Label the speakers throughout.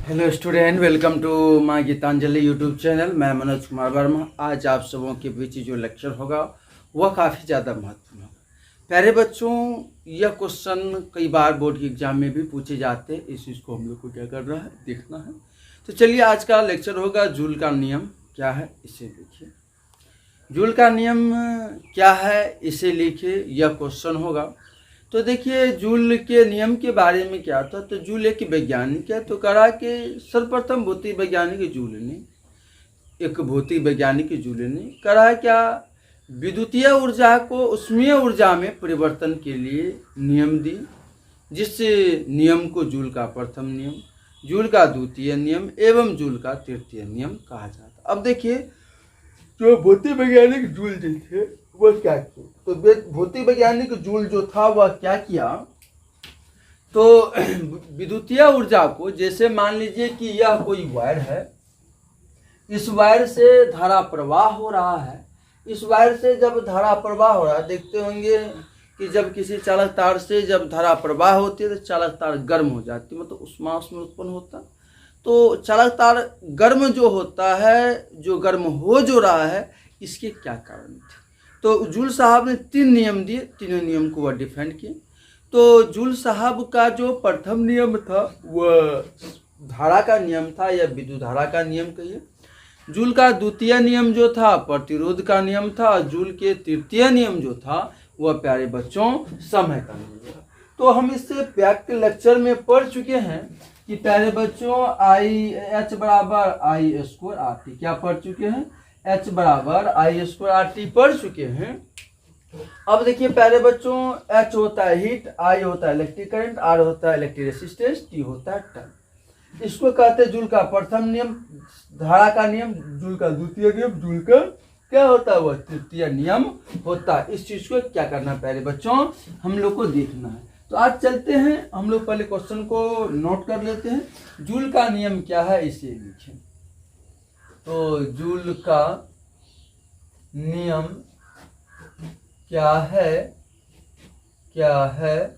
Speaker 1: Hello student, welcome to my Geetanjali YouTube channel. मैं मनोज कुमार वर्मा। आज आप सबों के बीच जो लेक्चर होगा वह काफ़ी ज़्यादा महत्वपूर्ण होगा। प्यारे बच्चों, यह क्वेश्चन कई बार बोर्ड के एग्जाम में भी पूछे जाते हैं। इस चीज़ को हम लोग को क्या करना है, देखना है। तो चलिए, आज का लेक्चर होगा जूल का नियम क्या है, इसे लिखिए। जूल का नियम क्या है, इसे लिखिए, यह क्वेश्चन होगा। तो देखिए, जूल के नियम के बारे में क्या था। तो जूल एक वैज्ञानिक है। तो कहा कि सर्वप्रथम भौतिक वैज्ञानिक जूल ने, एक भौतिक वैज्ञानिक जूल ने कहा क्या, विद्युतीय ऊर्जा को उष्मीय ऊर्जा में परिवर्तन के लिए नियम दी, जिस नियम को जूल का प्रथम नियम, जूल का द्वितीय नियम एवं जूल का तृतीय नियम कहा जाता। अब देखिए, जो भौतिक वैज्ञानिक जूल जी थे वह क्या किए। तो भौतिक वैज्ञानिक जूल जो था वह क्या किया, तो विद्युतीय ऊर्जा को, जैसे मान लीजिए कि यह कोई वायर है, इस वायर से धारा प्रवाह हो रहा है। इस वायर से जब धारा प्रवाह हो रहा है, देखते होंगे कि जब किसी चालक तार से जब धारा प्रवाह होती है तो चालक तार गर्म हो जाती है, मतलब उष्मा उसमें उत्पन्न होता। तो चालक तार गर्म जो होता है, जो गर्म हो जो रहा है, इसके क्या कारण थे। तो जूल साहब ने 3 नियम दिए, तीनों नियम को वह डिफेंड किए। तो जूल साहब का जो प्रथम नियम था वह धारा का नियम था, या विद्युत धारा का नियम कहिए। जूल का द्वितीय नियम जो था प्रतिरोध का नियम था। जूल के तृतीय नियम जो था वह, प्यारे बच्चों, समय का नियम था। तो हम इससे बैक लेक्चर में पढ़ चुके हैं कि प्यारे बच्चों, H बराबर आई स्क्वायर आर टी, क्या पढ़ चुके हैं, H बराबर आई स्क्वायर आर टी पढ़ चुके हैं। अब देखिए प्यारे बच्चों, H होता है हीट, I होता है इलेक्ट्रिक करंट, R होता है इलेक्ट्रिक रेसिस्टेंस, T होता है टाइम। इसको कहते हैं जूल का प्रथम नियम, धारा का नियम, जूल का द्वितीय नियम, जूल का क्या होता है, वह तृतीय नियम होता है। इस चीज को क्या करना है प्यारे बच्चों, हम लोग को देखना है। तो आज चलते हैं, हम लोग पहले क्वेश्चन को नोट कर लेते हैं। जूल का नियम क्या है, इसे लिखें। तो जूल का नियम क्या है,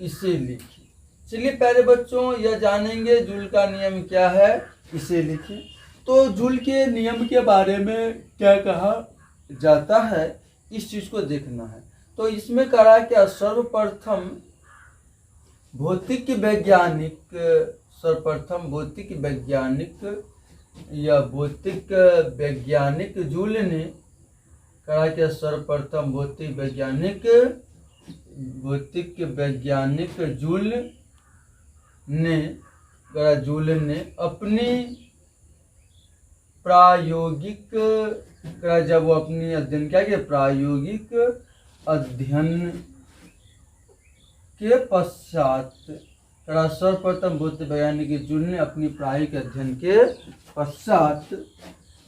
Speaker 1: इसे लिखिए। चलिए प्यारे बच्चों, यह जानेंगे जूल का नियम क्या है, इसे लिखिए। तो जूल के नियम के बारे में क्या कहा जाता है, इस चीज को देखना है। तो इसमें कहा क्या, सर्वप्रथम भौतिक वैज्ञानिक या भौतिक वैज्ञानिक जूल ने कहा कि सर्वप्रथम भौतिक वैज्ञानिक जूल ने अपनी प्रायोगिक, जब वो अपनी अध्ययन क्या किया, प्रायोगिक अध्ययन के पश्चात, सर्वप्रथम भौतिक वैज्ञानिक जूल ने अपनी प्रायोगिक अध्ययन के पश्चात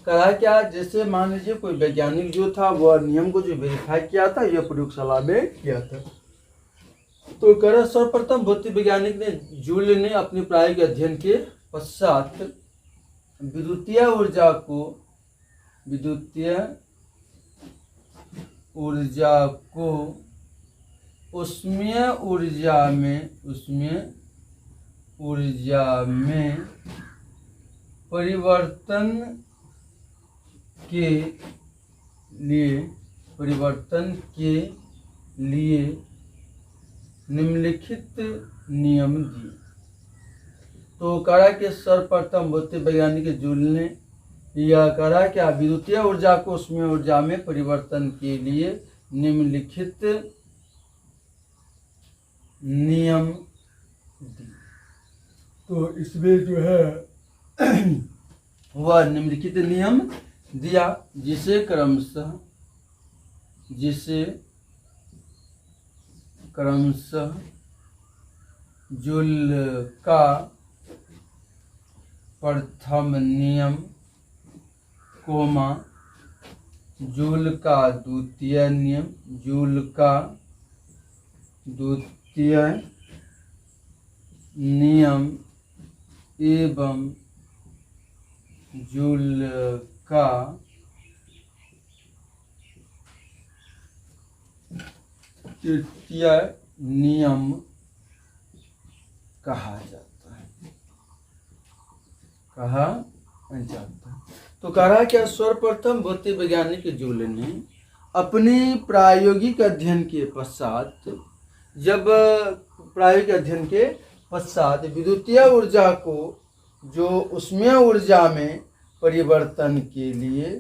Speaker 1: कहा क्या, जैसे मान लीजिए कोई वैज्ञानिक जो था वह नियम को जो वेरीफाई किया था, यह प्रयोगशाला में किया था। तो कह सर्वप्रथम भौतिक वैज्ञानिक ने जूल ने अपनी प्रायोगिक अध्ययन के पश्चात विद्युतीय ऊर्जा को उष्मीय ऊर्जा में परिवर्तन के लिए निम्नलिखित नियम दिए। तो कहा कि सर्वप्रथम भौतिक वैज्ञानिक जूल ने यह कहा क्या, विद्युतीय ऊर्जा को उष्मीय ऊर्जा में परिवर्तन के लिए निम्नलिखित नियम दिए। तो इसमें जो है वह निम्नलिखित नियम दिया, जिसे क्रमशः जूल का प्रथम नियम, जूल का द्वितीय नियम, जूल का द्वितीय नियम एवं जूल का तृतीय नियम कहा जाता है। कहा जाता है। तो कह रहा क्या, सर्वप्रथम भौतिक वैज्ञानिक जूल ने अपने प्रायोगिक अध्ययन के पश्चात, जब प्रायोगिक अध्ययन के पश्चात विद्युतीय ऊर्जा को जो ऊष्मीय ऊर्जा में परिवर्तन के लिए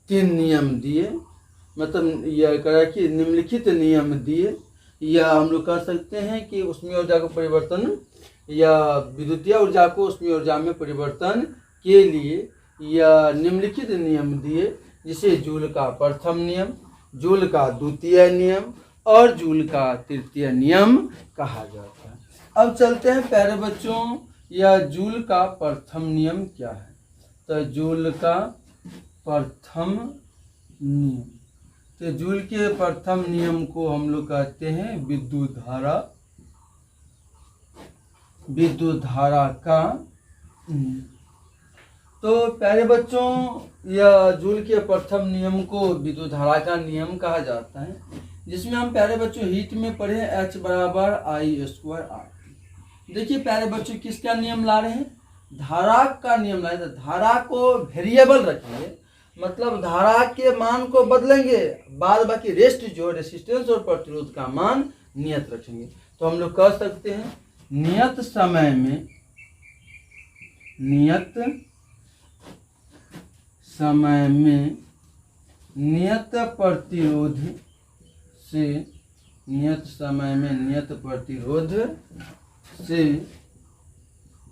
Speaker 1: 3 नियम दिए, मतलब यह करा कि निम्नलिखित नियम दिए, या हम लोग कह सकते हैं कि ऊष्मीय ऊर्जा को परिवर्तन या विद्युतीय ऊर्जा को ऊष्मीय ऊर्जा में परिवर्तन के लिए यह निम्नलिखित नियम दिए, जिसे जूल का प्रथम नियम, जूल का द्वितीय नियम और जूल का तृतीय नियम कहा जाता है। अब चलते हैं प्यारे बच्चों, यह जूल का प्रथम नियम क्या है। तो जूल का प्रथम नियम, तो जूल के प्रथम नियम को हम लोग कहते हैं विद्युत धारा का नियम। तो प्यारे बच्चों, यह जूल के प्रथम नियम को विद्युत धारा का नियम कहा जाता है, जिसमें हम प्यारे बच्चों हीट में पढ़े H बराबर I² RT। देखिए प्यारे बच्चों, किसका नियम ला रहे हैं, धारा का नियम ला रहे हैं। धारा को वेरिएबल रखेंगे, मतलब धारा के मान को बदलेंगे, बाद बाकी रेस्ट जो रेसिस्टेंस और प्रतिरोध का मान नियत रखेंगे। तो हम लोग कह सकते हैं नियत समय में नियत प्रतिरोध से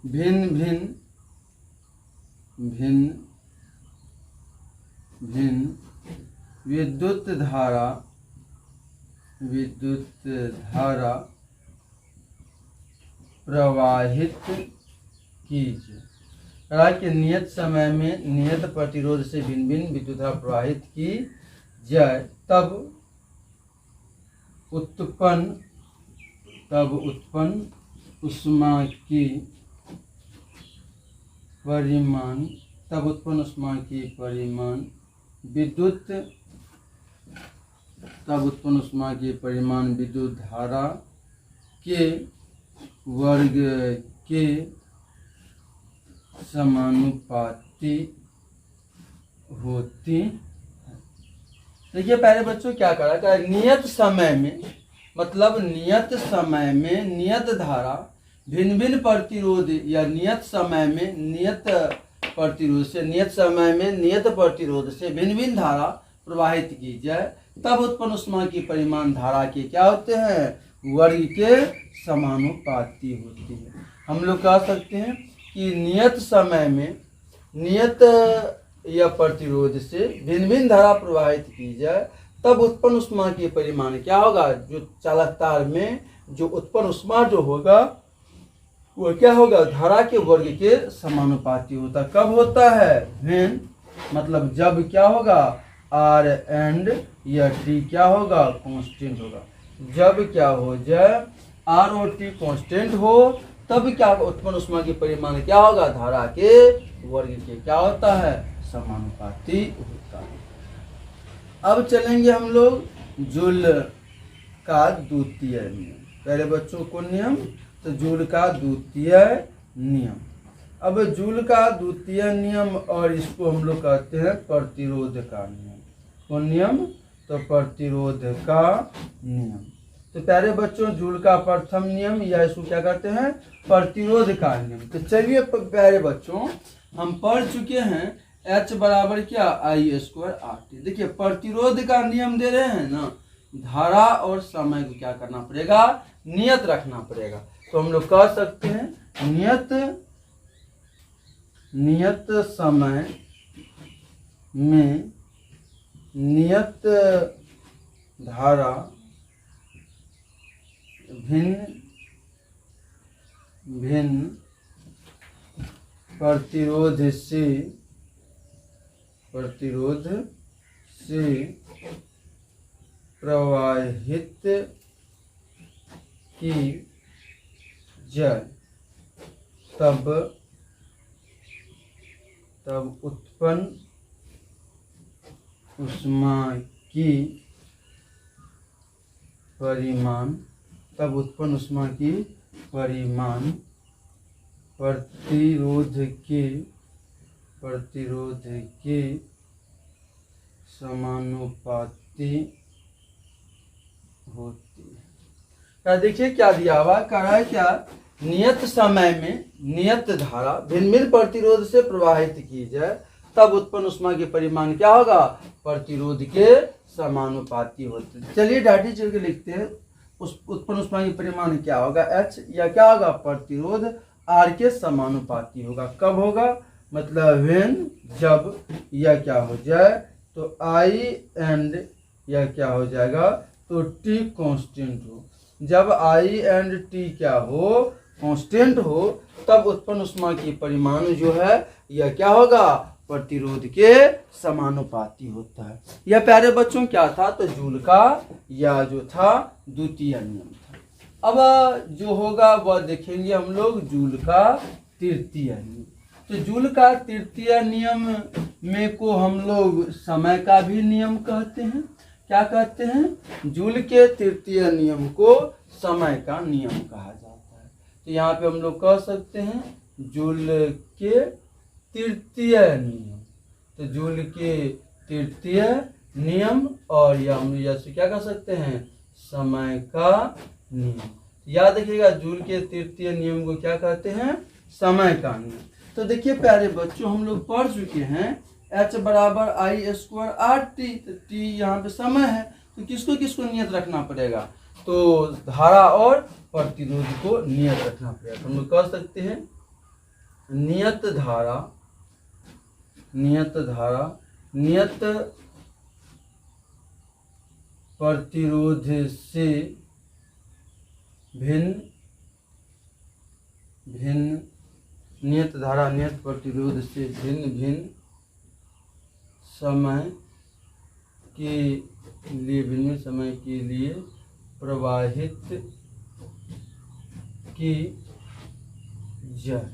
Speaker 1: भिन्न विद्युत धारा प्रवाहित कीजिए। कि नियत समय में नियत प्रतिरोध से भिन्न भिन्न विद्युत धारा प्रवाहित की जाए, तब उत्पन्न ऊष्मा की परिमाण विद्युत धारा के वर्ग के समानुपाती होती है। देखिए प्यारे बच्चों, क्या करा, नियत समय में, मतलब नियत समय में नियत धारा भिन्न भिन्न प्रतिरोध या नियत समय में नियत प्रतिरोध से भिन्न भिन्न धारा प्रवाहित की जाए, तब उत्पन्न ऊष्मा की परिमाण धारा के क्या होते हैं, वर्ग के समानुपाती होती है। हम लोग कह सकते हैं कि नियत समय में नियत या प्रतिरोध से भिन्न भिन्न धारा प्रवाहित की जाए, तब उत्पन्न ऊष्मा की परिमाण क्या होगा, जो चालक तार में जो उत्पन्न ऊष्मा जो होगा वो क्या होगा, धारा के वर्ग के समानुपाती होता। कब होता है, व्हेन, मतलब जब क्या होगा, R एंड या T क्या होगा, कांस्टेंट होगा। जब क्या हो जाए, R और T कांस्टेंट हो, तब क्या उत्पन्न ऊष्मा की परिमाण क्या होगा, धारा के वर्ग के क्या होता है, समानुपाती होता है। अब चलेंगे हम लोग जूल का द्वितीय नियम। पहले बच्चों को नियम, तो जूल का द्वितीय नियम। अब जूल का द्वितीय नियम, और इसको हम लोग कहते हैं प्रतिरोध का नियम। कौन नियम, तो प्रतिरोध का नियम। तो प्यारे बच्चों, जूल का प्रथम नियम या इसको क्या कहते हैं, प्रतिरोध का नियम। तो चलिए प्यारे बच्चों, हम पढ़ चुके हैं H बराबर क्या, I² RT। देखिए प्रतिरोध का नियम दे रहे हैं ना, धारा और समय को क्या करना पड़ेगा, नियत रखना पड़ेगा। तो हम लोग कह सकते हैं नियत समय में नियत धारा भिन्न प्रतिरोध से प्रवाहित की जाए, तब उत्पन्न ऊष्मा की परिमाण प्रतिरोध के समानुपाती होती है। क्या देखिए क्या दिया हुआ, कह रहा है क्या, नियत समय में नियत धारा भिन्न भिन्न प्रतिरोध से प्रवाहित की जाए तब उत्पन्न ऊष्मा के परिमाण क्या होगा, प्रतिरोध के समानुपाती होते हैं। चलिए डाटी चल के लिखते हैं, उस उत्पन्न ऊष्मा के परिमाण क्या होगा, H, या क्या होगा, प्रतिरोध R के समानुपाती होगा। कब होगा, मतलब व्हेन, जब, या क्या हो जाए तो I एंड, या क्या हो जाएगा तो T कांस्टेंट हो। जब I एंड T क्या हो, कांस्टेंट हो, तब उत्पन्न ऊष्मा की परिमाण जो है यह क्या होगा, प्रतिरोध के समानुपाती होता है। यह प्यारे बच्चों क्या था, तो जूल का या जो था द्वितीय नियम था। अब जो होगा वह देखेंगे हम लोग जूल का तृतीय नियम। तो जूल का तृतीय नियम में को हम लोग समय का भी नियम कहते हैं। क्या कहते हैं, जूल के तृतीय नियम को समय का नियम कहा जाता है। तो यहाँ पे हम लोग कह सकते हैं जूल के तृतीय नियम। तो जूल के तृतीय नियम, और या हम जैसे क्या कह सकते हैं, समय का नियम। याद रखिएगा जूल के तृतीय नियम को क्या कहते हैं, समय का नियम। तो देखिए प्यारे बच्चों, हम लोग पढ़ चुके हैं H बराबर I स्क्वायर RT। तो T यहाँ पे समय है, तो किसको किसको नियत रखना पड़ेगा, तो धारा और प्रतिरोध को नियत रखना पड़ेगा। तो हम लोग कह सकते हैं नियत धारा नियत प्रतिरोध से भिन्न नियत धारा नियत प्रतिरोध से भिन्न समय के लिए प्रवाहित की जाए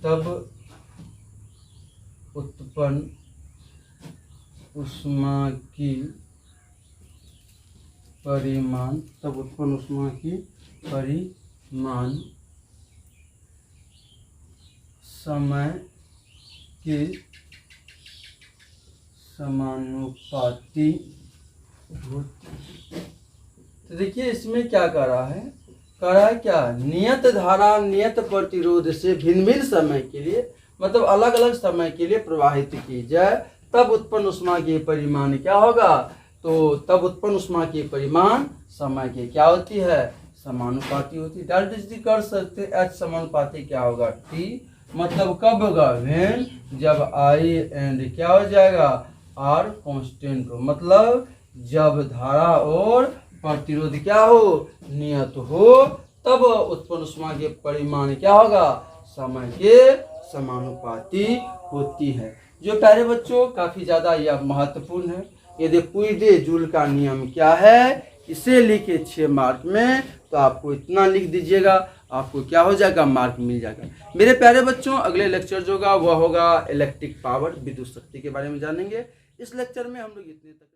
Speaker 1: तब उत्पन्न ऊष्मा की परिमाण समय के समानुपाती होती। तो देखिए इसमें क्या कर रहा है, क्या, नियत धारा नियत प्रतिरोध से भिन्न भिन्न समय के लिए, मतलब अलग अलग समय के लिए प्रवाहित की जाए तब उत्पन्न ऊष्मा की परिमाण क्या होगा, तो तब उत्पन्न ऊष्मा की परिमाण समय के क्या होती है, समानुपाती होती है। डायरेक्ट कर सकते H समानुपाती क्या होगा, T, मतलब कब होगा, व्हेन, जब I एंड क्या हो जाएगा, R कांस्टेंट हो, मतलब जब धारा और प्रतिरोध क्या हो, नियत हो, तब उत्पन्न ऊष्मा के परिमाण क्या होगा, समय के समानुपाती होती है। जो प्यारे बच्चों काफी ज्यादा यह महत्वपूर्ण है। यदि पूछ दे जूल का नियम क्या है, इसे लिखे 6 मार्क में, तो आपको इतना लिख दीजिएगा, आपको क्या हो जाएगा, मार्क मिल जाएगा। मेरे प्यारे बच्चों अगले लेक्चर जो होगा वह होगा इलेक्ट्रिक पावर, विद्युत शक्ति के बारे में जानेंगे। इस लेक्चर में हम लोग इतने तक